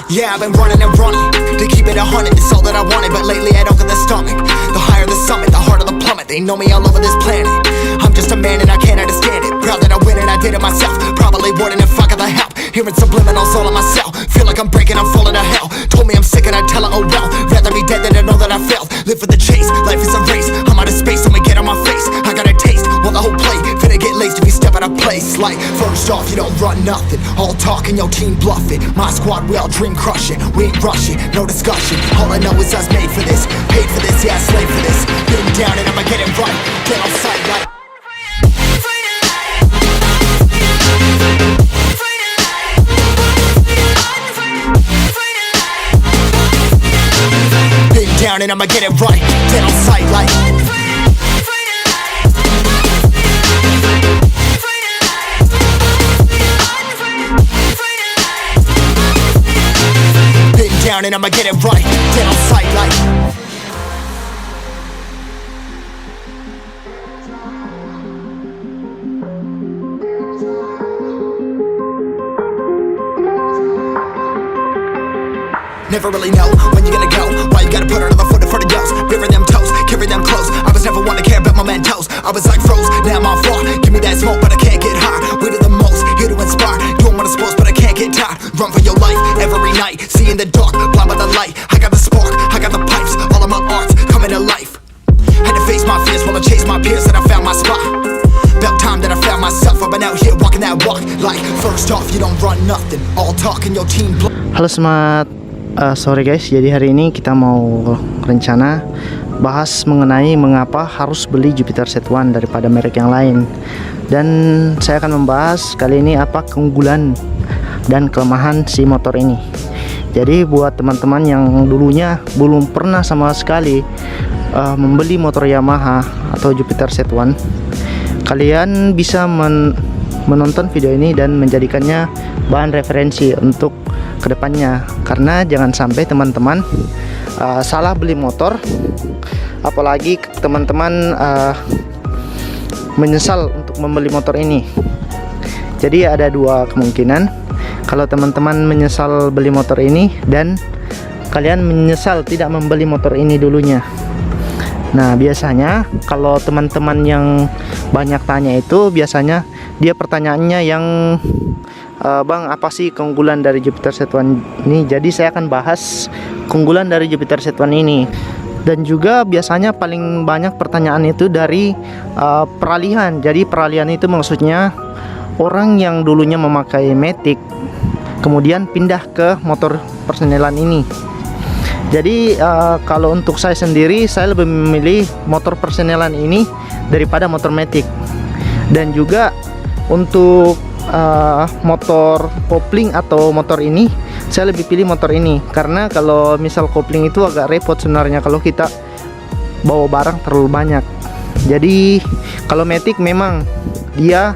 Yeah, I've been running and running to keep it 100, it's all that I wanted. But lately I don't get the stomach. The higher the summit, the harder the plummet. They know me all over this planet. I'm just a man and I can't understand it. Proud that I win and I did it myself. Probably wouldn't if I got the help. Hearing subliminals all on myself. Feel like I'm breaking, I'm falling to hell. Told me I'm sick and I tell her, oh well. Rather be dead than to know that I failed. Live for the chase, life is a race. I'm out of space, so me get on my face. I got a taste, well the whole plate finna get laced if you step out of place. Like, first off, you don't run nothing. All talking, your team bluffing. My squad, we all dream crushing. We ain't rushing, no discussion. All I know is I was made for this. Paid for this, yeah, I slaved for this. Been down and I'ma get it right. Get on sight like down and I'ma get it right. Dead on sight like been down and I'ma get it right. Dead on sight like never really know when you're gonna go. Why you gotta put another foot in front of yours? Bury them toes, carry them close. I was never one to care about my mentos. I was like froze, now I'm on floor. Give me that smoke, but I can't get high. We do the most, here to inspire. Doing what I'm supposed, but I can't get tired. Run for your life, every night. See in the dark, blind by the light. I got the spark, I got the pipes. All of my arts coming to life. Had to face my fears while I chase my peers, and I found my spot. About time that I found myself. I've been out here walking that walk. Like, first off, you don't run nothing. All talk and your team Halo, selamat sore guys. Jadi hari ini kita mau rencana bahas mengenai mengapa harus beli Jupiter Z1 daripada merek yang lain. Dan saya akan membahas kali ini apa keunggulan dan kelemahan si motor ini. Jadi buat teman-teman yang dulunya belum pernah sama sekali membeli motor Yamaha atau Jupiter Z1, kalian bisa menonton video ini dan menjadikannya bahan referensi untuk kedepannya. Karena jangan sampai teman-teman salah beli motor, apalagi teman-teman menyesal untuk membeli motor ini. Jadi ada dua kemungkinan. Kalau teman-teman menyesal beli motor ini dan kalian menyesal tidak membeli motor ini dulunya. Nah, biasanya kalau teman-teman yang banyak tanya itu, biasanya dia pertanyaannya yang Bang, apa sih keunggulan dari Jupiter Z1 ini? Jadi saya akan bahas keunggulan dari Jupiter Z1 ini. Dan juga biasanya paling banyak pertanyaan itu dari peralihan. Jadi peralihan itu maksudnya orang yang dulunya memakai Matic kemudian pindah ke motor persenelan ini. Jadi kalau untuk saya sendiri, saya lebih memilih motor persenelan ini daripada motor Matic. Dan juga untuk motor kopling atau motor ini, saya lebih pilih motor ini. Karena kalau misal kopling itu agak repot sebenarnya kalau kita bawa barang terlalu banyak. Jadi kalau Matic memang dia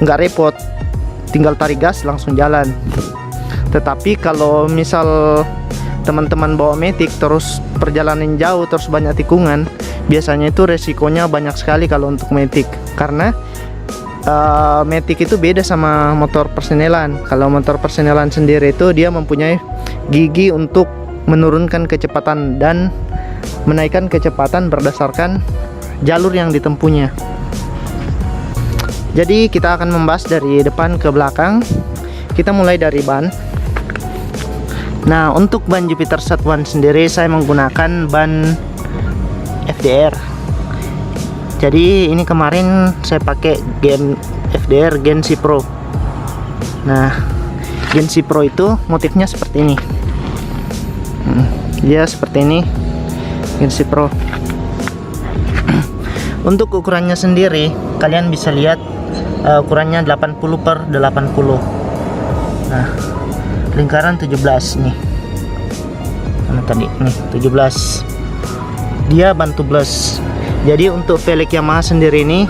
nggak repot, tinggal tarik gas langsung jalan. Tetapi kalau misal teman-teman bawa Matic terus perjalanan jauh terus banyak tikungan, biasanya itu resikonya banyak sekali kalau untuk Matic. Karena Matic itu beda sama motor persenelan. Kalau motor persenelan sendiri itu dia mempunyai gigi untuk menurunkan kecepatan dan menaikkan kecepatan berdasarkan jalur yang ditempuhnya. Jadi kita akan membahas dari depan ke belakang. Kita mulai dari ban. Nah, untuk ban Jupiter Z1 sendiri saya menggunakan ban FDR. Jadi ini kemarin saya pakai FDR Gensi Pro. Nah, Gensi Pro itu motifnya seperti ini. Dia seperti ini, Gensi Pro. Untuk ukurannya sendiri, kalian bisa lihat ukurannya 80/80. Nah, lingkaran 17 nih. Mana tadi? Nih, 17. Dia ban tubeless. Jadi untuk velg Yamaha sendiri ini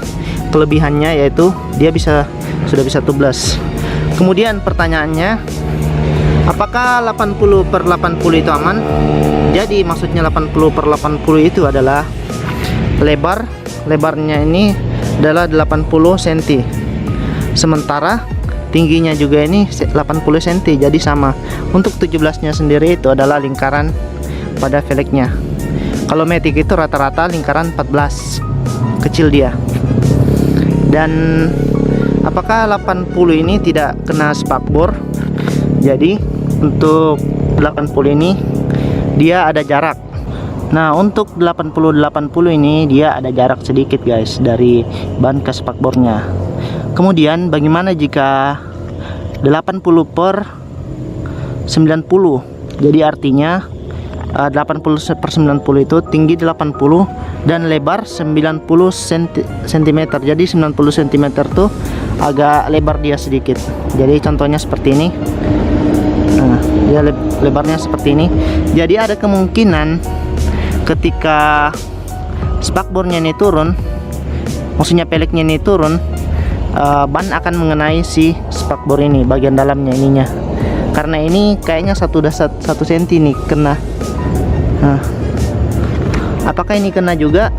kelebihannya yaitu dia sudah bisa tubeless. Kemudian pertanyaannya, apakah 80/80 itu aman? Jadi maksudnya 80/80 itu adalah lebarnya ini adalah 80 cm. Sementara tingginya juga ini 80 cm, jadi sama. Untuk 17 nya sendiri itu adalah lingkaran pada velgnya. Kalau Matic itu rata-rata lingkaran 14, kecil dia. Dan apakah 80 ini tidak kena spakbor? Jadi untuk 80 ini dia ada jarak. Nah, untuk 80 ini dia ada jarak sedikit guys dari ban ke spakbornya. Kemudian bagaimana jika 80 per 90? Jadi artinya 80 per 90 itu tinggi 80 dan lebar 90 cm. Jadi 90 cm tuh agak lebar dia sedikit. Jadi contohnya seperti ini. Nah, dia lebarnya seperti ini. Jadi ada kemungkinan ketika spakbornya ini turun, maksudnya peleknya ini turun, ban akan mengenai si spakbor ini, bagian dalamnya ininya. Karena ini kayaknya 1 cm nih kena. Nah, apakah ini kena juga?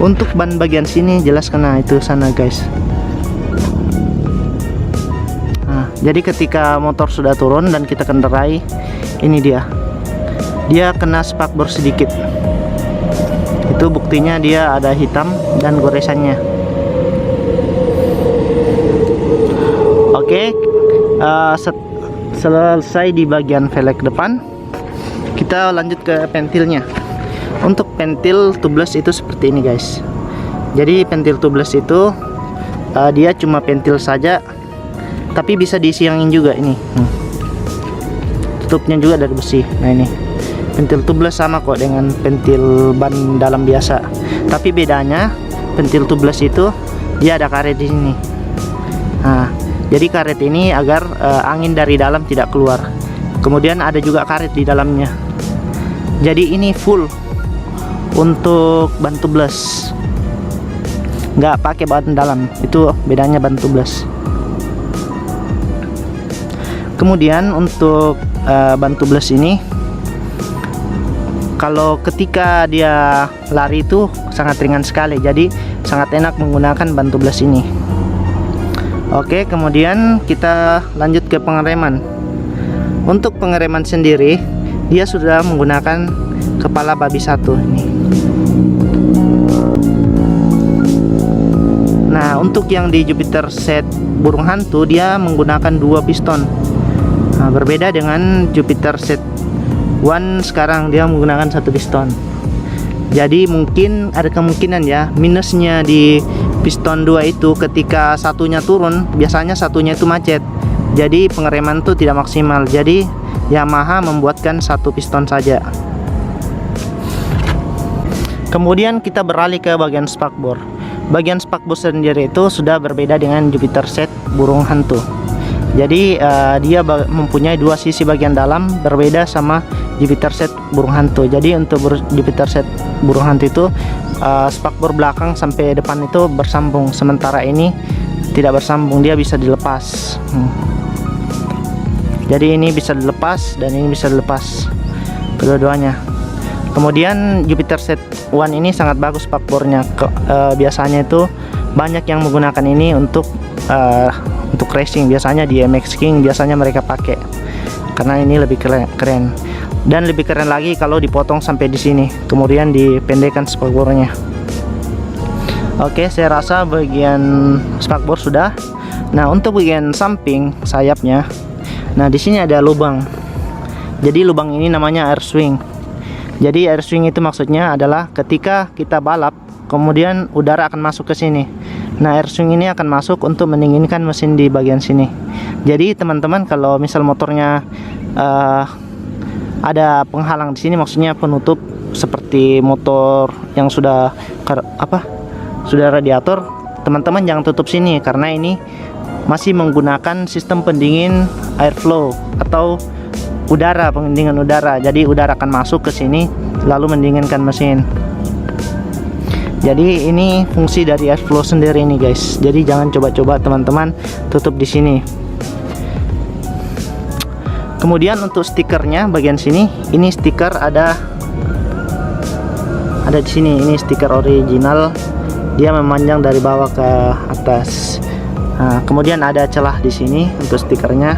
Untuk ban bagian sini jelas kena, itu sana guys. Nah, jadi ketika motor sudah turun dan kita kendarai, ini dia kena spakbor sedikit. Itu buktinya dia ada hitam dan goresannya. Oke, selesai di bagian velg depan, kita lanjut ke pentilnya. Untuk pentil tubeless itu seperti ini guys. Jadi pentil tubeless itu dia cuma pentil saja, tapi bisa diisi angin juga ini. Tutupnya juga dari besi. Nah, ini pentil tubeless sama kok dengan pentil ban dalam biasa, tapi bedanya pentil tubeless itu dia ada karet di sini. Nah, jadi karet ini agar angin dari dalam tidak keluar. Kemudian ada juga karet di dalamnya. Jadi ini full untuk ban tubeless, nggak pakai ban dalam. Itu bedanya ban tubeless. Kemudian untuk ban tubeless ini, kalau ketika dia lari itu sangat ringan sekali, jadi sangat enak menggunakan ban tubeless ini. Oke, kemudian kita lanjut ke pengereman. Untuk pengereman sendiri, dia sudah menggunakan kepala babi satu ini. Nah, untuk yang di Jupiter set burung hantu, dia menggunakan 2 piston. Nah, berbeda dengan Jupiter set One sekarang dia menggunakan 1 piston. Jadi mungkin ada kemungkinan ya, minusnya di piston 2 itu ketika satunya turun, biasanya satunya itu macet. Jadi pengereman tuh tidak maksimal. Jadi Yamaha membuatkan 1 piston saja. Kemudian kita beralih ke bagian spakbor. Bagian spakbor sendiri itu sudah berbeda dengan Jupiter set burung hantu. Jadi dia mempunyai 2 sisi bagian dalam, berbeda sama Jupiter set burung hantu. Jadi untuk Jupiter set burung hantu itu spakbor belakang sampai depan itu bersambung, sementara ini tidak bersambung, dia bisa dilepas. Jadi ini bisa dilepas dan ini bisa dilepas, kedua-duanya. Kemudian Jupiter set One ini sangat bagus spakbornya. Biasanya itu banyak yang menggunakan ini untuk racing. Biasanya di MX King biasanya mereka pakai, karena ini lebih keren. Dan lebih keren lagi kalau dipotong sampai di sini, kemudian dipendekkan spakbornya. Oke, saya rasa bagian spakbor sudah. Nah, untuk bagian samping sayapnya, nah di sini ada lubang. Jadi lubang ini namanya air swing. Jadi air swing itu maksudnya adalah ketika kita balap, kemudian udara akan masuk ke sini. Nah, air swing ini akan masuk untuk mendinginkan mesin di bagian sini. Jadi teman-teman, kalau misal motornya ada penghalang di sini, maksudnya penutup seperti motor yang sudah radiator, teman-teman jangan tutup sini, karena ini masih menggunakan sistem pendingin airflow atau udara, pendinginan udara. Jadi udara akan masuk ke sini lalu mendinginkan mesin. Jadi ini fungsi dari airflow sendiri nih guys. Jadi jangan coba-coba teman-teman tutup di sini. Kemudian untuk stikernya bagian sini, ini stiker ada di sini. Ini stiker original, dia memanjang dari bawah ke atas. Nah, kemudian ada celah di sini untuk stikernya.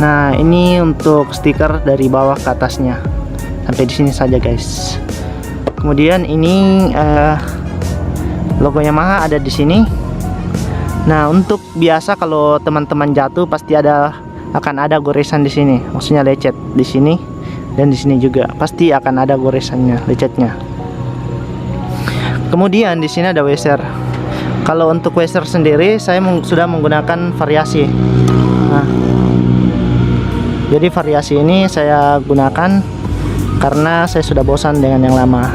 Nah, ini untuk stiker dari bawah ke atasnya. Sampai di sini saja, guys. Kemudian ini logo Yamaha ada di sini. Nah, untuk biasa kalau teman-teman jatuh pasti akan ada goresan di sini. Maksudnya lecet di sini dan di sini juga. Pasti akan ada goresannya, lecetnya. Kemudian di sini ada washer. Kalau untuk washer sendiri saya sudah menggunakan variasi. Nah, jadi variasi ini saya gunakan karena saya sudah bosan dengan yang lama.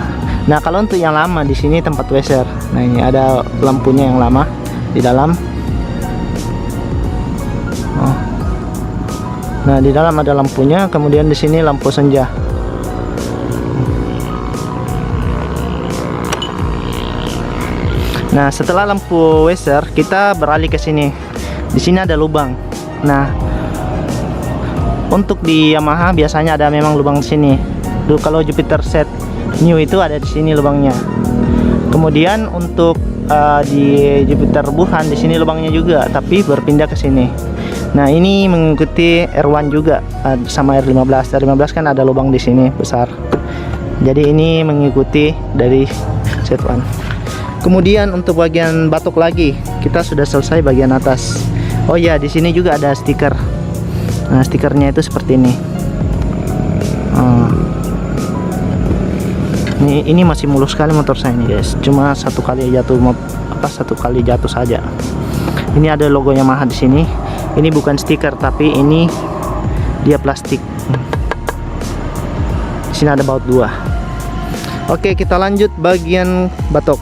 Nah, kalau untuk yang lama di sini tempat washer. Nah, ini ada lampunya yang lama di dalam. Oh. Nah, di dalam ada lampunya, kemudian di sini lampu senja. Nah, setelah lampu washer, kita beralih ke sini. Di sini ada lubang. Nah, untuk di Yamaha biasanya ada memang lubang di sini. Kalau Jupiter set new itu ada di sini lubangnya. Kemudian untuk di Jupiter Wuhan di sini lubangnya juga, tapi berpindah ke sini. Nah, ini mengikuti R1 juga sama R15. R15 kan ada lubang di sini besar. Jadi ini mengikuti dari Z1. Kemudian untuk bagian batok lagi, kita sudah selesai bagian atas. Oh ya, di sini juga ada stiker. Nah, stikernya itu seperti ini. Ini masih mulus sekali motor saya ini, guys. Cuma satu kali jatuh saja. Ini ada logo Yamaha di sini. Ini bukan stiker, tapi ini dia plastik. Di sini ada baut 2. Oke, kita lanjut bagian batok.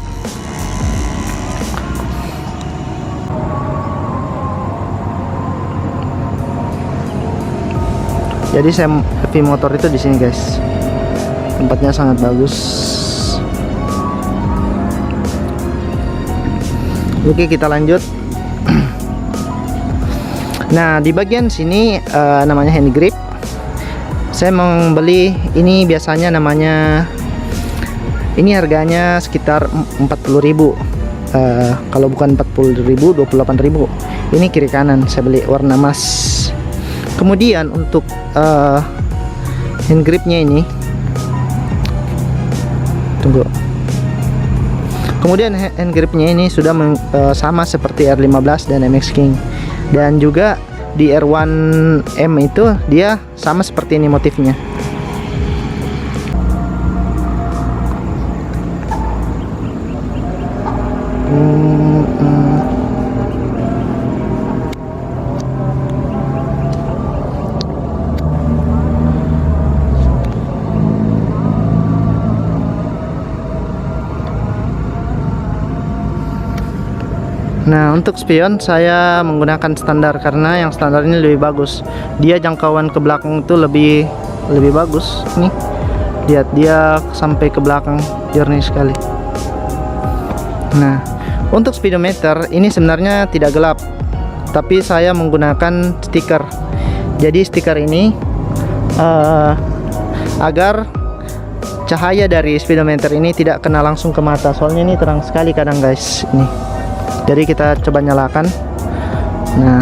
Jadi heavy motor itu di sini, guys. Tempatnya sangat bagus. Oke, kita lanjut. Nah, di bagian sini namanya hand grip. Saya membeli ini, biasanya namanya ini harganya sekitar 40.000. Kalau bukan 40.000, 28.000. Ini kiri kanan saya beli warna emas. Kemudian untuk hand gripnya ini, tunggu. Kemudian hand gripnya ini sudah sama seperti R15 dan MX King, dan juga di R1M itu dia sama seperti ini motifnya. Nah, untuk spion saya menggunakan standar karena yang standar ini lebih bagus. Dia jangkauan ke belakang itu lebih bagus. Nih, lihat dia sampai ke belakang, jernih sekali. Nah, untuk speedometer ini sebenarnya tidak gelap, tapi saya menggunakan stiker. Jadi stiker ini agar cahaya dari speedometer ini tidak kena langsung ke mata. Soalnya ini terang sekali kadang, guys. Ini. Jadi kita coba nyalakan. Nah,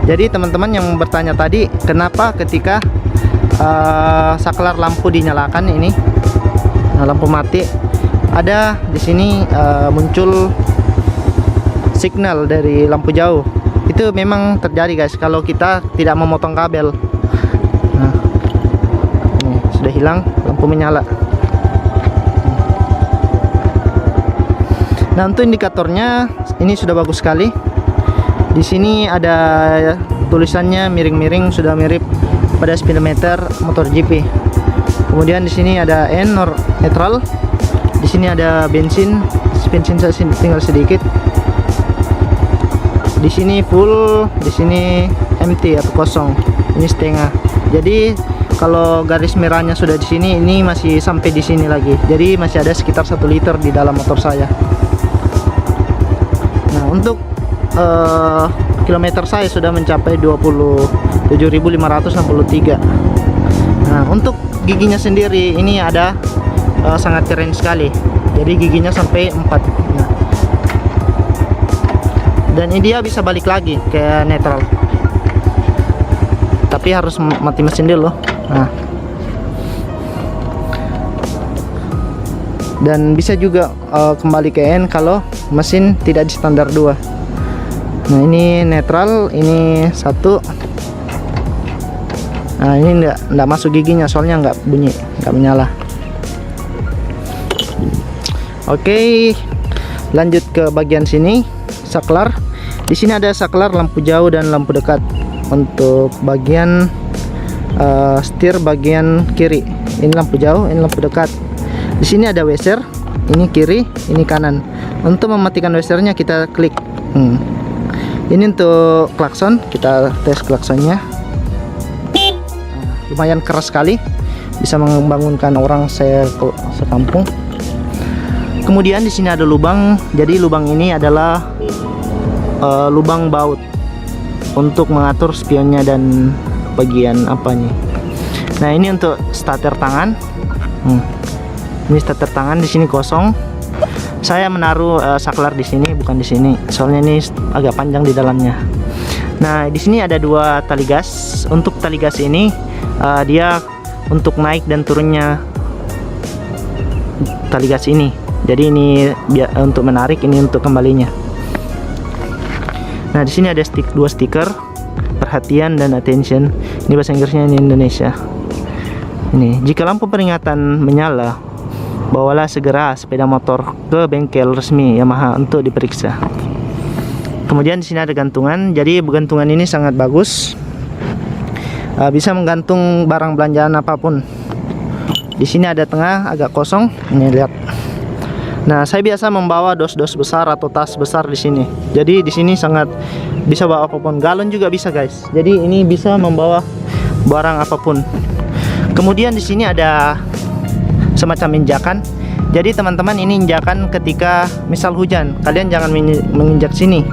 jadi teman-teman yang bertanya tadi, kenapa ketika saklar lampu dinyalakan ini, lampu mati, ada di sini muncul signal dari lampu jauh. Itu memang terjadi, guys, kalau kita tidak memotong kabel. Sudah hilang, lampu menyala. Nah, untuk indikatornya ini sudah bagus sekali. Di sini ada tulisannya miring-miring, sudah mirip pada speedometer motor GP. Kemudian di sini ada N netral. Di sini ada bensin saya tinggal sedikit. Di sini full, di sini empty atau kosong. Ini setengah. Jadi kalau garis merahnya sudah di sini, ini masih sampai di sini lagi. Jadi masih ada sekitar 1 liter di dalam motor saya. Nah, untuk kilometer saya sudah mencapai 27.563. Nah, untuk giginya sendiri ini ada sangat keren sekali. Jadi giginya sampai 4. Nah, dan ini dia bisa balik lagi ke netral, tapi harus mati mesin dulu. Nah, dan bisa juga kembali ke N kalau mesin tidak di standar 2. Nah, ini netral, ini 1. Nah, ini enggak masuk giginya soalnya enggak bunyi, enggak menyala. Oke, lanjut ke bagian sini, saklar. Di sini ada saklar lampu jauh dan lampu dekat. Untuk bagian setir bagian kiri, ini lampu jauh, ini lampu dekat. Di sini ada washer, ini kiri, ini kanan. Untuk mematikan washernya kita klik. Ini untuk klakson, kita tes klaksonnya. Lumayan keras sekali, bisa membangunkan orang sekampung. Kemudian di sini ada lubang. Jadi lubang ini adalah lubang baut untuk mengatur spionnya dan bagian apanya. Nah, ini untuk starter tangan. Ini starter tangan, di sini kosong. Saya menaruh saklar di sini, bukan di sini. Soalnya ini agak panjang di dalamnya. Nah, di sini ada 2 tali gas. Untuk tali gas ini dia untuk naik dan turunnya tali gas ini. Jadi ini untuk menarik, ini untuk kembalinya. Nah, di sini ada 2 stiker, perhatian dan attention. Ini bahasa Inggrisnya, ini Indonesia. Ini, jika lampu peringatan menyala, bawalah segera sepeda motor ke bengkel resmi Yamaha untuk diperiksa. Kemudian di sini ada gantungan. Jadi gantungan ini sangat bagus, bisa menggantung barang belanjaan apapun. Di sini ada tengah agak kosong. Ini lihat. Nah, saya biasa membawa dos-dos besar atau tas besar di sini. Jadi di sini sangat bisa bawa apapun. Galon juga bisa, guys. Jadi ini bisa membawa barang apapun. Kemudian di sini ada semacam injakan. Jadi teman-teman, ini injakan ketika misal hujan, kalian jangan menginjak sini.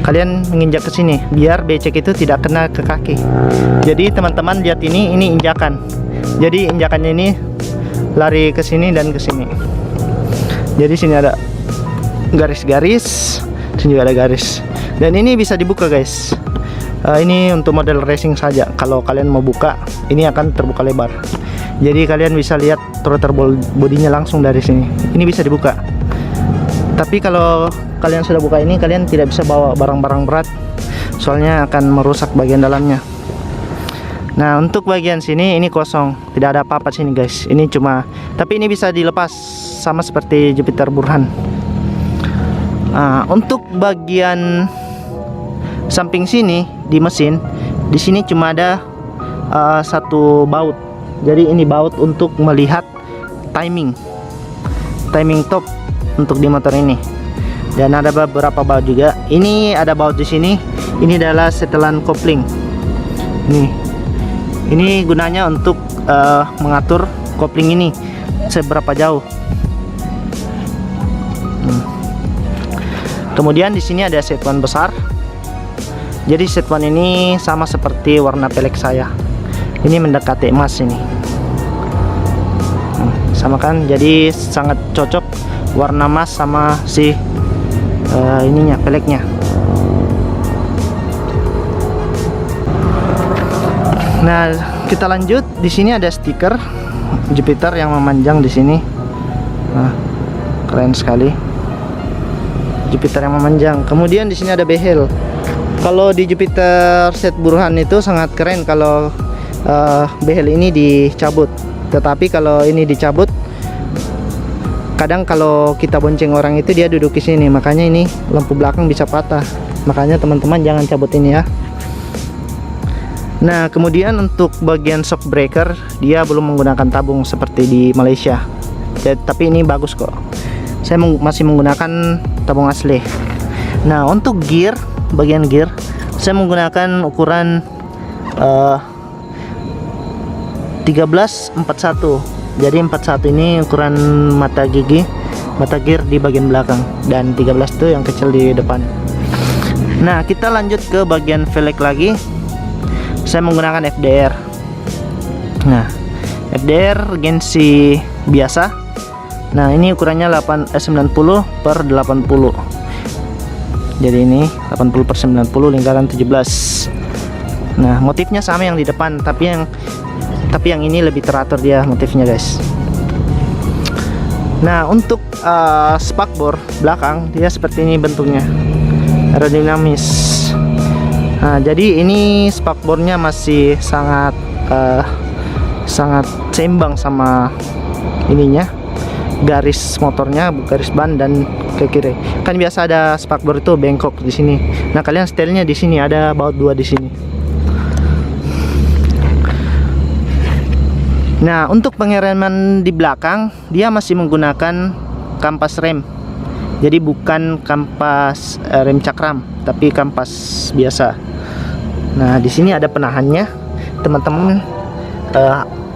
Kalian menginjak ke sini biar becek itu tidak kena ke kaki. Jadi teman-teman lihat ini injakan. Jadi injakannya ini lari ke sini dan ke sini. Jadi sini ada garis-garis, sini juga ada garis. Dan ini bisa dibuka, guys. Ini untuk model racing saja. Kalau kalian mau buka, ini akan terbuka lebar. Jadi kalian bisa lihat throttle bodinya langsung dari sini. Ini bisa dibuka. Tapi kalau kalian sudah buka ini, kalian tidak bisa bawa barang-barang berat, soalnya akan merusak bagian dalamnya. Nah, untuk bagian sini ini kosong, tidak ada apa-apa sini, guys. Ini cuma, tapi ini bisa dilepas sama seperti Jupiter Burhan. Untuk bagian samping sini di mesin, di sini cuma ada 1 baut. Jadi ini baut untuk melihat timing top untuk di motor ini. Dan ada beberapa baut juga. Ini ada baut di sini. Ini adalah setelan kopling. Ini gunanya untuk mengatur kopling ini seberapa jauh. Kemudian di sini ada set one besar. Jadi set one ini sama seperti warna pelek saya. Ini mendekati emas ini. Sama kan? Jadi sangat cocok warna emas sama si ininya, peleknya. Nah, kita lanjut. Di sini ada stiker Jupiter yang memanjang di sini. Nah, keren sekali. Jupiter yang memanjang. Kemudian di sini ada behel. Kalau di Jupiter set Burhan itu sangat keren kalau behel ini dicabut. Tetapi kalau ini dicabut, kadang kalau kita bonceng orang itu dia duduk di sini, makanya ini lampu belakang bisa patah. Makanya teman-teman jangan cabut ini ya. Nah, kemudian untuk bagian shock breaker dia belum menggunakan tabung seperti di Malaysia. Tapi ini bagus kok. Saya masih menggunakan tabung asli. Nah, untuk gear, bagian gear saya menggunakan ukuran 1341. Jadi 41 ini ukuran mata gear di bagian belakang, dan 13 itu yang kecil di depan. Nah, kita lanjut ke bagian velg lagi. Saya menggunakan FDR. Nah, FDR Gensi biasa. Nah, ini ukurannya 90 per 80. Jadi ini 80 per 90 lingkaran 17. Nah, motifnya sama yang di depan, tapi yang ini lebih teratur dia motifnya, guys. Nah, untuk spakbor belakang dia seperti ini bentuknya, aerodinamis. Nah, jadi ini spakbornya masih sangat seimbang sama ininya, garis motornya, garis ban dan ke kiri. Kan biasa ada spakbor itu bengkok di sini. Nah, kalian setelnya di sini ada baut 2 di sini. Nah, untuk pengereman di belakang dia masih menggunakan kampas rem. Jadi bukan kampas rem cakram, tapi kampas biasa. Nah, di sini ada penahannya, teman-teman.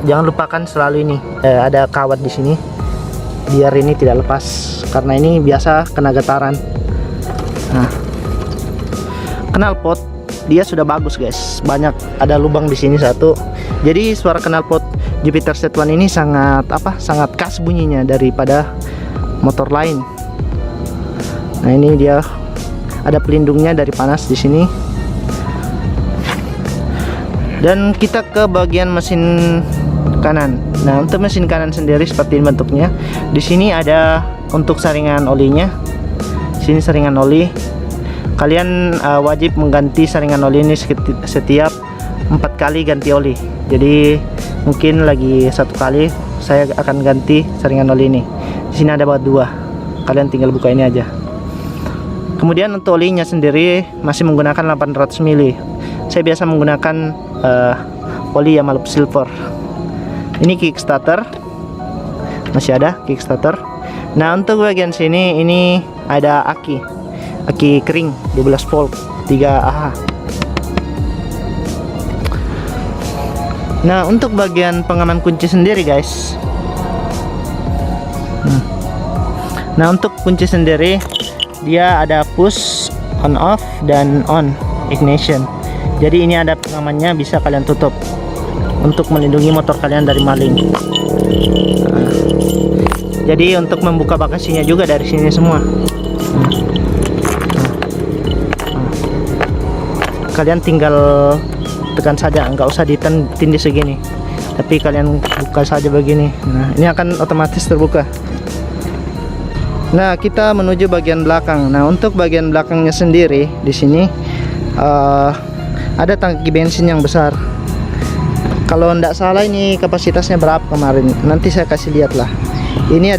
Jangan lupakan selalu ini ada kawat di sini, biar ini tidak lepas, karena ini biasa kena getaran. Nah, knalpot dia sudah bagus, guys. Banyak ada lubang di sini satu. Jadi suara knalpot Jupiter Z1 ini sangat khas bunyinya daripada motor lain. Nah, ini dia ada pelindungnya dari panas di sini. Dan kita ke bagian mesin kanan. Nah, untuk mesin kanan sendiri seperti ini bentuknya. Di sini ada untuk saringan olinya. Sini saringan oli. Kalian wajib mengganti saringan oli ini setiap 4 kali ganti oli. Jadi mungkin lagi 1 kali saya akan ganti saringan oli ini. Di sini ada baut 2. Kalian tinggal buka ini aja. Kemudian untuk olinya sendiri masih menggunakan 800 ml. Saya biasa menggunakan oli Yamalop Silver. Ini kickstarter, masih ada kickstarter. Nah, untuk bagian sini ini ada aki kering 12 volt 3Ah. Nah, untuk bagian pengaman kunci sendiri, guys. Nah, untuk kunci sendiri dia ada push, on off, dan on ignition. Jadi ini ada pengamannya, bisa kalian tutup untuk melindungi motor kalian dari maling. Jadi untuk membuka bagasinya juga dari sini semua. Kalian tinggal tekan saja, nggak usah ditindih segini, tapi kalian buka saja begini. Nah, ini akan otomatis terbuka. Nah, kita menuju bagian belakang. Nah, untuk bagian belakangnya sendiri di sini ada tangki bensin yang besar. Kalau tidak salah ini kapasitasnya berapa kemarin, nanti saya kasih lihat lah. Ini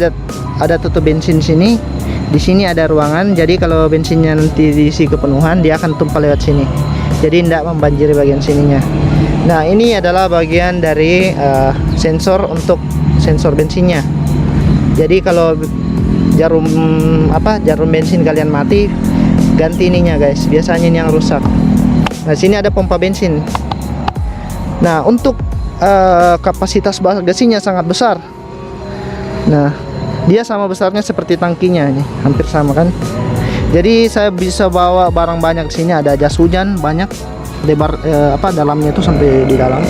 ada tutup bensin sini. Di sini ada ruangan, jadi kalau bensinnya nanti diisi kepenuhan dia akan tumpah lewat sini, jadi tidak membanjiri bagian sininya. Nah, ini adalah bagian dari sensor untuk sensor bensinnya. Jadi kalau jarum bensin kalian mati, ganti ininya, guys. Biasanya ini yang rusak. Nah, sini ada pompa bensin. Nah, untuk kapasitas bagasinya sangat besar. Nah, dia sama besarnya seperti tangkinya, ini hampir sama kan. Jadi saya bisa bawa barang banyak. Di sini ada jas hujan banyak, lebar dalamnya itu sampai di dalam.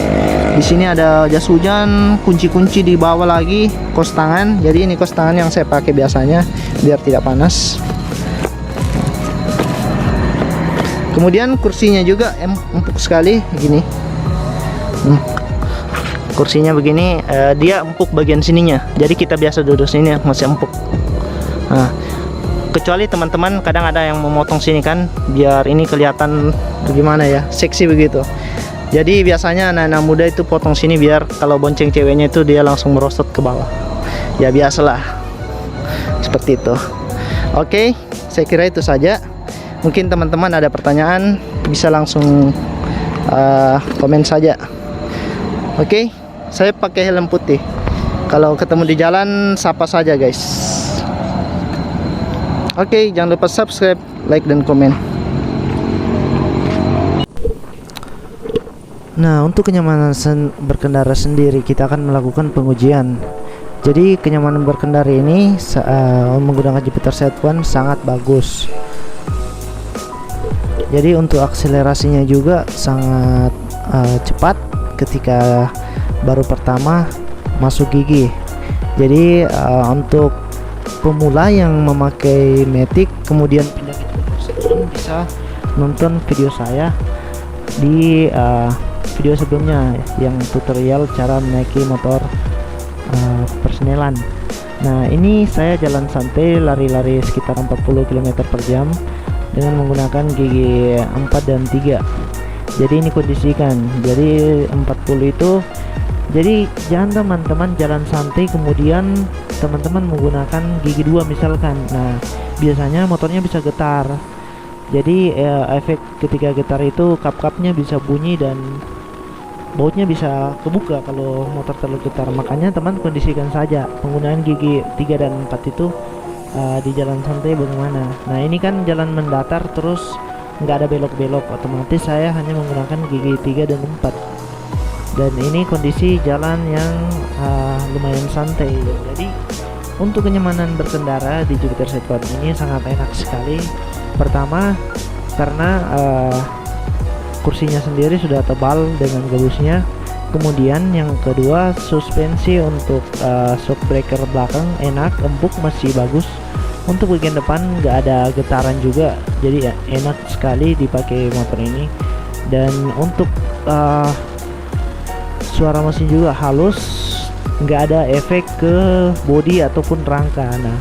Di sini ada jas hujan, kunci-kunci di bawah lagi, kos tangan. Jadi ini kos tangan yang saya pakai biasanya biar tidak panas. Kemudian kursinya juga empuk sekali gini. Kursinya begini, dia empuk bagian sininya. Jadi kita biasa duduk sini masih empuk. Nah, kecuali teman-teman kadang ada yang memotong sini kan, biar ini kelihatan bagaimana ya, seksi begitu. Jadi biasanya anak-anak muda itu potong sini biar kalau bonceng ceweknya itu dia langsung merosot ke bawah. Ya biasalah, seperti itu. Oke, saya kira itu saja. Mungkin teman-teman ada pertanyaan bisa langsung komen saja. Oke, saya pakai helm putih. Kalau ketemu di jalan sapa saja, guys. Oke, jangan lupa subscribe, like, dan komen. Nah, untuk kenyamanan berkendara sendiri kita akan melakukan pengujian. Jadi kenyamanan berkendara ini menggunakan Jupiter Z1 sangat bagus. Jadi untuk akselerasinya juga sangat cepat. Ketika baru pertama masuk gigi. Jadi untuk pemula yang memakai Matic kemudian pindah ke Jupiter Setuan bisa nonton video saya di video sebelumnya yang tutorial cara menaiki motor persenelan. Nah, ini saya jalan santai lari-lari sekitar 40 km per jam dengan menggunakan gigi 4 dan 3. Jadi ini kondisikan. Jadi 40 itu, jadi jangan teman-teman jalan santai kemudian teman-teman menggunakan gigi 2 misalkan. Nah, biasanya motornya bisa getar. Jadi efek ketika getar itu kap-kapnya bisa bunyi dan bautnya bisa kebuka kalau motor terlalu getar. Makanya teman kondisikan saja penggunaan gigi 3 dan 4 itu di jalan santai bagaimana. Nah, ini kan jalan mendatar terus nggak ada belok-belok, otomatis saya hanya menggunakan gigi 3 dan 4. Dan ini kondisi jalan yang lumayan santai. Jadi untuk kenyamanan berkendara di Jupiter Setuan ini sangat enak sekali. Pertama karena kursinya sendiri sudah tebal dengan gabusnya. Kemudian yang kedua, suspensi untuk shock breaker belakang enak, empuk, masih bagus. Untuk bagian depan nggak ada getaran juga, jadi enak sekali dipakai motor ini. Dan untuk suara mesin juga halus, nggak ada efek ke bodi ataupun rangka. Nah,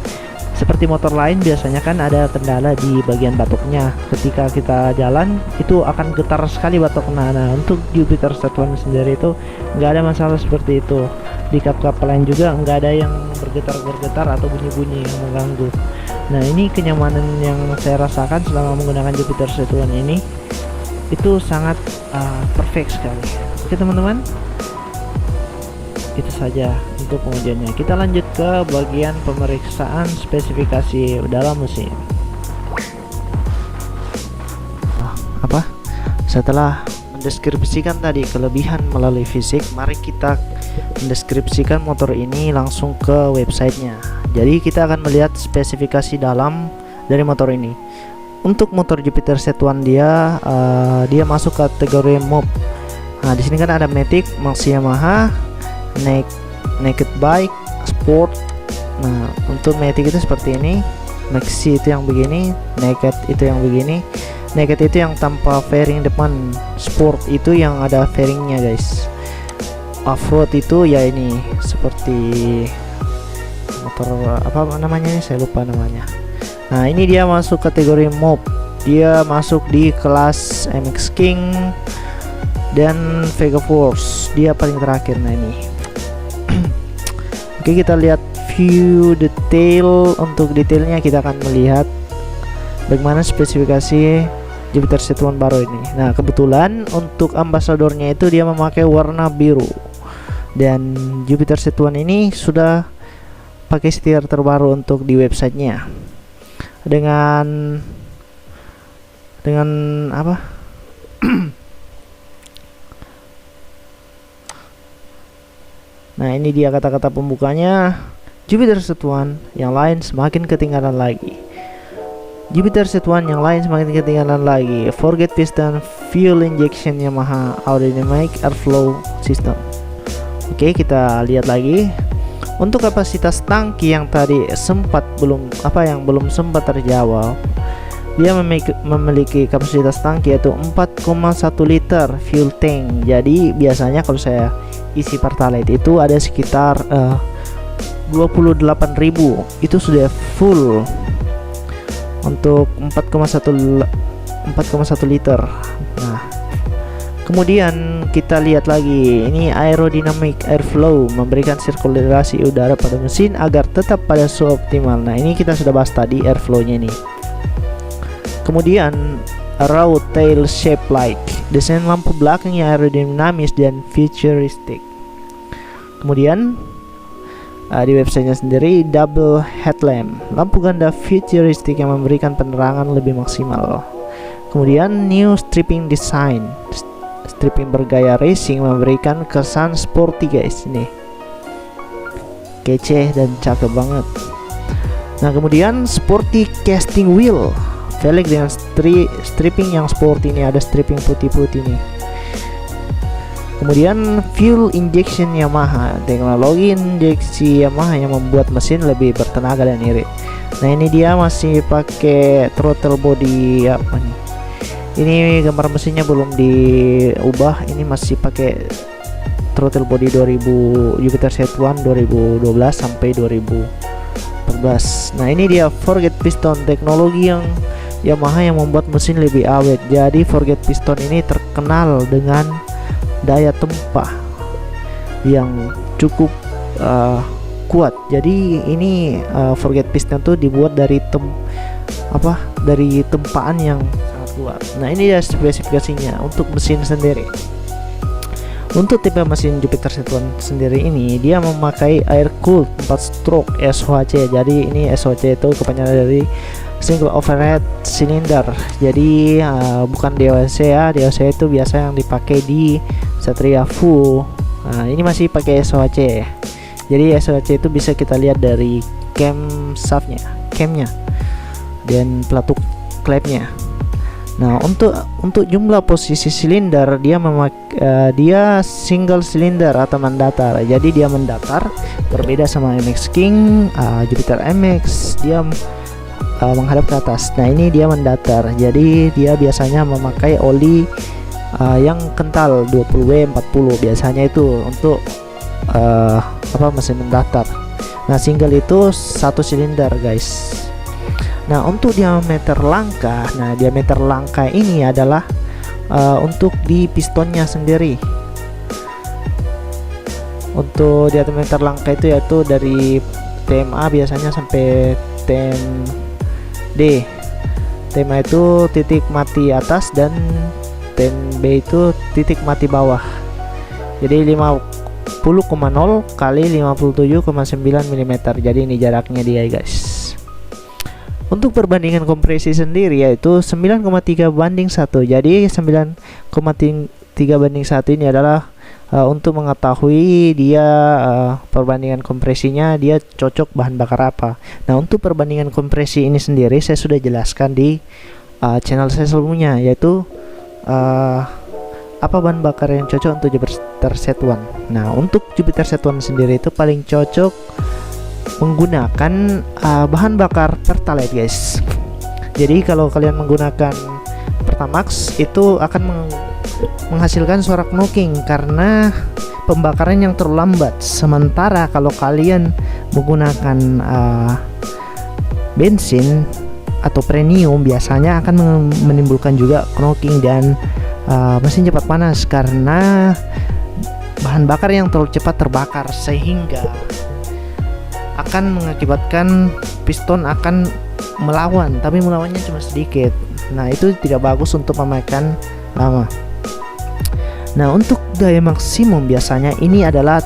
seperti motor lain biasanya kan ada kendala di bagian batoknya. Ketika kita jalan itu akan getar sekali batok. Nah, untuk Jupiter Setuan sendiri itu nggak ada masalah seperti itu. Di kap-kap lain juga nggak ada yang bergetar-bergetar atau bunyi-bunyi yang mengganggu. Nah, ini kenyamanan yang saya rasakan selama menggunakan Jupiter Setuan ini itu sangat perfect sekali. Oke teman-teman, itu saja untuk pengujiannya. Kita lanjut ke bagian pemeriksaan spesifikasi dalam mesin. Setelah mendeskripsikan tadi kelebihan melalui fisik, mari kita mendeskripsikan motor ini langsung ke websitenya. Jadi kita akan melihat spesifikasi dalam dari motor ini. Untuk motor Jupiter Setuan dia masuk kategori mob. Nah, di sini kan ada Matic, Maxi Yamaha, naked bike, sport. Nah, untuk Matic itu seperti ini, Maxi itu yang begini, naked itu yang begini. Naked itu yang tanpa fairing depan, sport itu yang ada fairingnya guys. Off-road itu ya ini seperti motor apa namanya ini, saya lupa namanya. Nah, ini dia masuk kategori mob. Dia masuk di kelas MX King dan Vega Force, dia paling terakhir. Nah, ini oke, kita lihat view detail. Untuk detailnya kita akan melihat bagaimana spesifikasi Jupiter Setuan baru ini. Nah, kebetulan untuk ambasadornya itu dia memakai warna biru, dan Jupiter Setuan ini sudah pakai setir terbaru untuk di websitenya dengan apa nah, ini dia kata-kata pembukanya. Jupiter Setuan yang lain semakin ketinggalan lagi. Jupiter Setuan yang lain semakin ketinggalan lagi. Forget piston, fuel injection Yamaha aerodynamic airflow system. Oke, kita lihat lagi. Untuk kapasitas tangki yang tadi belum sempat terjawab, dia memiliki kapasitas tangki yaitu 4,1 liter fuel tank. Jadi biasanya kalau saya isi Pertalite itu ada sekitar 28.000, itu sudah full untuk 4,1 liter. Nah, kemudian kita lihat lagi, ini aerodynamic airflow, memberikan sirkulasi udara pada mesin agar tetap pada suhu optimal. Nah, ini kita sudah bahas tadi airflow-nya ini. Kemudian raw tail shape light, desain lampu belakang yang aerodinamis dan futuristic. Kemudian di websitenya sendiri, double headlamp, lampu ganda futuristik yang memberikan penerangan lebih maksimal. Kemudian new stripping design, stripping bergaya racing memberikan kesan sporty guys, ini kece dan cakep banget. Nah, kemudian sporty casting wheel, velg dengan stripping yang sporty, ini ada stripping putih-putih nih. Kemudian fuel injection Yamaha, teknologi injeksi Yamaha yang membuat mesin lebih bertenaga dan irit. Nah ini dia masih pakai throttle body apa nih? Ini gambar mesinnya belum diubah, ini masih pakai throttle body 2000 Jupiter Z1 2012 sampai 2014. Nah ini dia forget piston, teknologi yang Yamaha yang membuat mesin lebih awet. Jadi forget piston ini terkenal dengan daya tempah yang cukup kuat. Jadi ini forget piston tuh dibuat dari dari tempaan yang sangat kuat. Nah ini ya spesifikasinya untuk mesin sendiri. Untuk tipe mesin Jupiter Z1 sendiri ini dia memakai air cooled 4 stroke SOHC. Jadi ini SOHC itu kepanjangan dari single overhead cylinder. Jadi bukan DOHC ya. DOHC itu biasa yang dipakai di Satria full. Nah ini masih pakai SOHC. Jadi SOHC itu bisa kita lihat dari camnya dan pelatuk klepnya. Nah untuk jumlah posisi silinder dia single cylinder atau mendatar. Jadi dia mendatar, berbeda sama MX King, Jupiter MX dia menghadap ke atas. Nah ini dia mendatar. Jadi dia biasanya memakai oli yang kental 20W40. Biasanya itu untuk mesin mendatar. Nah single itu satu silinder guys. Nah untuk diameter langkah, ini adalah untuk di pistonnya sendiri. Untuk diameter langkah itu yaitu dari TMA biasanya sampai TMD. TMA itu titik mati atas dan TMB itu titik mati bawah. Jadi 50,0 kali 57,9 mm. Jadi ini jaraknya dia guys. Untuk perbandingan kompresi sendiri yaitu 9,3 banding 1. Jadi 9,3 banding 1 ini adalah untuk mengetahui dia perbandingan kompresinya dia cocok bahan bakar apa. Nah untuk perbandingan kompresi ini sendiri saya sudah jelaskan di channel saya sebelumnya, yaitu apa bahan bakar yang cocok untuk Jupiter Z1. Nah untuk Jupiter Z1 sendiri itu paling cocok menggunakan bahan bakar Pertalite guys. Jadi kalau kalian menggunakan Pertamax itu akan menghasilkan suara knocking karena pembakaran yang terlalu lambat. Sementara kalau kalian menggunakan bensin atau premium biasanya akan menimbulkan juga knocking dan mesin cepat panas karena bahan bakar yang terlalu cepat terbakar, sehingga akan mengakibatkan piston akan melawan, tapi melawannya cuma sedikit. Nah itu tidak bagus untuk memakan lama. Nah untuk daya maksimum biasanya ini adalah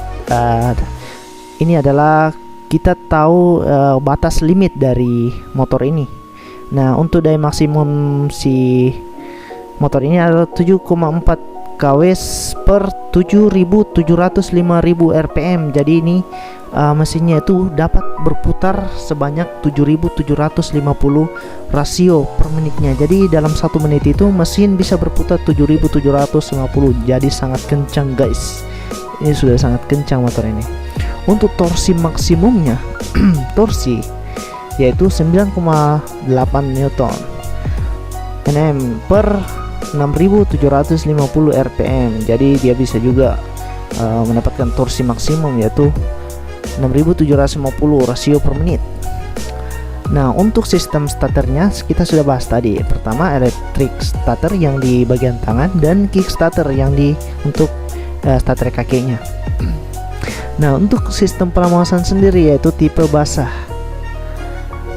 kita tahu batas limit dari motor ini. Nah untuk daya maksimum si motor ini adalah 7,4 kW per 7.705.000 rpm. Jadi ini mesinnya itu dapat berputar sebanyak 7.750 rasio per menitnya. Jadi dalam 1 menit itu mesin bisa berputar 7.750. Jadi sangat kencang guys. Ini sudah sangat kencang motor ini. Untuk torsi maksimumnya torsi yaitu 9,8 Nm per 6.750 rpm. Jadi dia bisa juga mendapatkan torsi maksimum yaitu 6.750 rasio per menit. Nah untuk sistem starternya kita sudah bahas tadi. Pertama electric starter yang di bagian tangan dan kick starter yang untuk starter kakinya. Nah untuk sistem pengawasan sendiri yaitu tipe basah.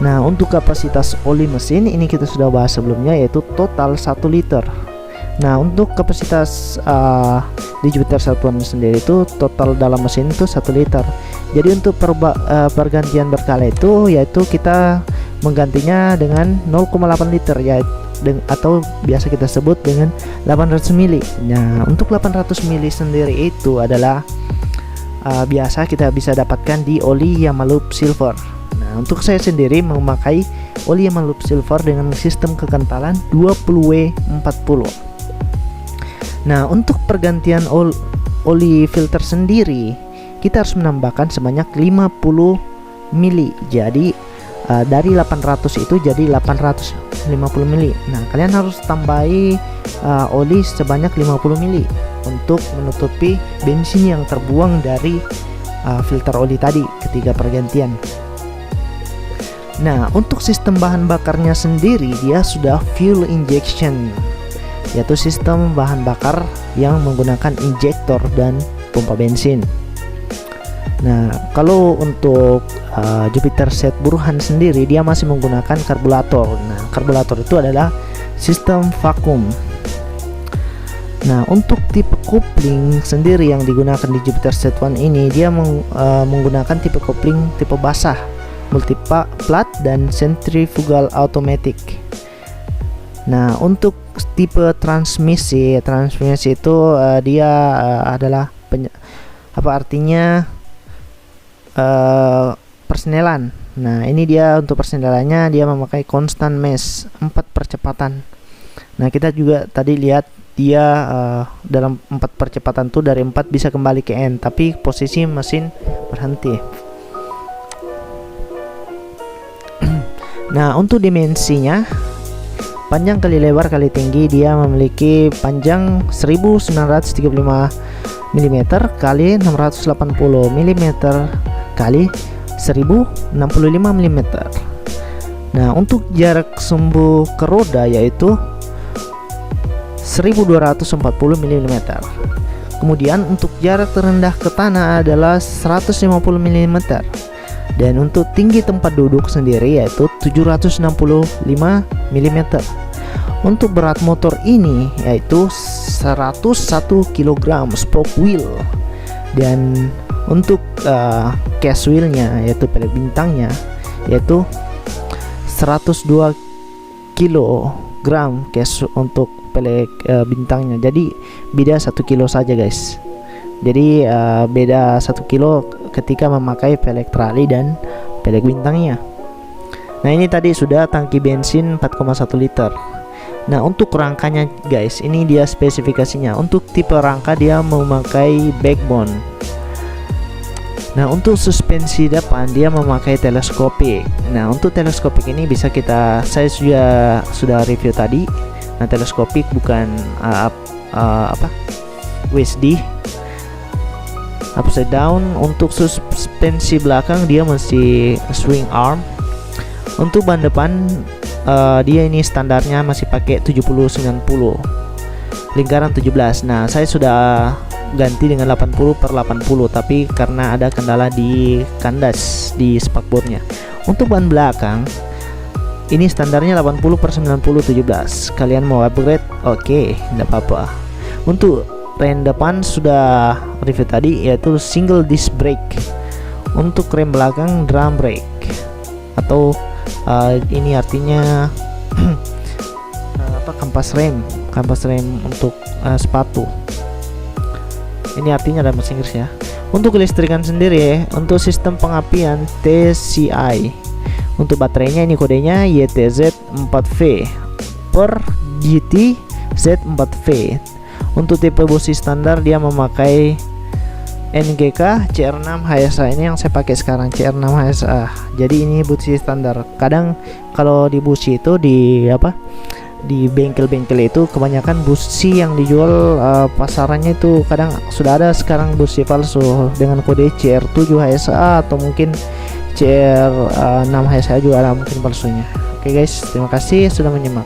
Nah untuk kapasitas oli mesin ini kita sudah bahas sebelumnya yaitu total 1 liter. Nah untuk kapasitas di Jupiter Z1 sendiri itu total dalam mesin itu 1 liter. Jadi untuk pergantian berkala itu yaitu kita menggantinya dengan 0,8 liter ya, atau biasa kita sebut dengan 800 mili. Nah untuk 800 mili sendiri itu adalah biasa kita bisa dapatkan di oli Yamalup Silver. Nah untuk saya sendiri memakai oli Yamalup Silver dengan sistem kekentalan 20W40. Nah untuk pergantian oli filter sendiri kita harus menambahkan sebanyak 50 mili. Jadi dari 800 itu jadi 850 mili. Nah, kalian harus tambahi oli sebanyak 50 mili untuk menutupi bensin yang terbuang dari filter oli tadi ketika pergantian. Nah, untuk sistem bahan bakarnya sendiri dia sudah fuel injection, yaitu sistem bahan bakar yang menggunakan injektor dan pompa bensin. Nah, kalau untuk Jupiter Set Burhan sendiri dia masih menggunakan karburator. Nah, karburator itu adalah sistem vakum. Nah, untuk tipe kopling sendiri yang digunakan di Jupiter Set 1 ini dia menggunakan tipe kopling tipe basah, multi-plat dan centrifugal automatic. Nah, untuk tipe transmisi itu dia adalah persenelan. Nah, ini dia untuk persenelannya dia memakai constant mesh 4 percepatan. Nah, kita juga tadi lihat dia dalam 4 percepatan tuh dari 4 bisa kembali ke N, tapi posisi mesin berhenti. Nah, untuk dimensinya panjang kali lebar kali tinggi dia memiliki panjang 1935 mm kali 680 mm kali 1065 mm. Nah, untuk jarak sumbu ke roda yaitu 1240 mm. Kemudian untuk jarak terendah ke tanah adalah 150 mm. Dan untuk tinggi tempat duduk sendiri yaitu 765 mm. Untuk berat motor ini yaitu 101 kg spoke wheel. Dan untuk case wheelnya yaitu pelek bintangnya yaitu 102 kg case untuk pelek bintangnya. Jadi beda 1 kilo saja guys. Jadi beda 1 kilo ketika memakai pelek trali dan pelek bintangnya. Nah, ini tadi sudah tangki bensin 4,1 liter. Nah, untuk rangkanya guys, ini dia spesifikasinya. Untuk tipe rangka dia memakai backbone. Nah, untuk suspensi depan dia memakai teleskopik. Nah, untuk teleskopik ini bisa saya sudah review tadi. Nah, teleskopik bukan WSD upside down. Untuk suspensi belakang dia masih swing arm. Untuk ban depan dia ini standarnya masih pakai 70-90 lingkaran 17. Nah, saya sudah ganti dengan 80/80, tapi karena ada kendala di kandas di spakbornya. Untuk ban belakang ini standarnya 80/90-17. Kalian mau upgrade oke, tidak apa-apa. Untuk rem depan sudah review tadi yaitu single disc brake. Untuk rem belakang drum brake atau ini artinya kampas rem untuk sepatu. Ini artinya dalam bahasa Inggris ya. Untuk kelistrikan sendiri untuk sistem pengapian TCI. Untuk baterainya ini kodenya YTZ4V per GT Z4V. Untuk tipe busi standar dia memakai NGK CR6 HSA. Ini yang saya pakai sekarang CR6 HSA. Jadi ini busi standar. Kadang kalau di busi itu di bengkel-bengkel itu kebanyakan busi yang dijual pasarannya itu kadang sudah ada sekarang busi palsu dengan kode CR7 HSA atau mungkin CR6 HSA juga ada mungkin palsunya. Oke guys, terima kasih sudah menyimak.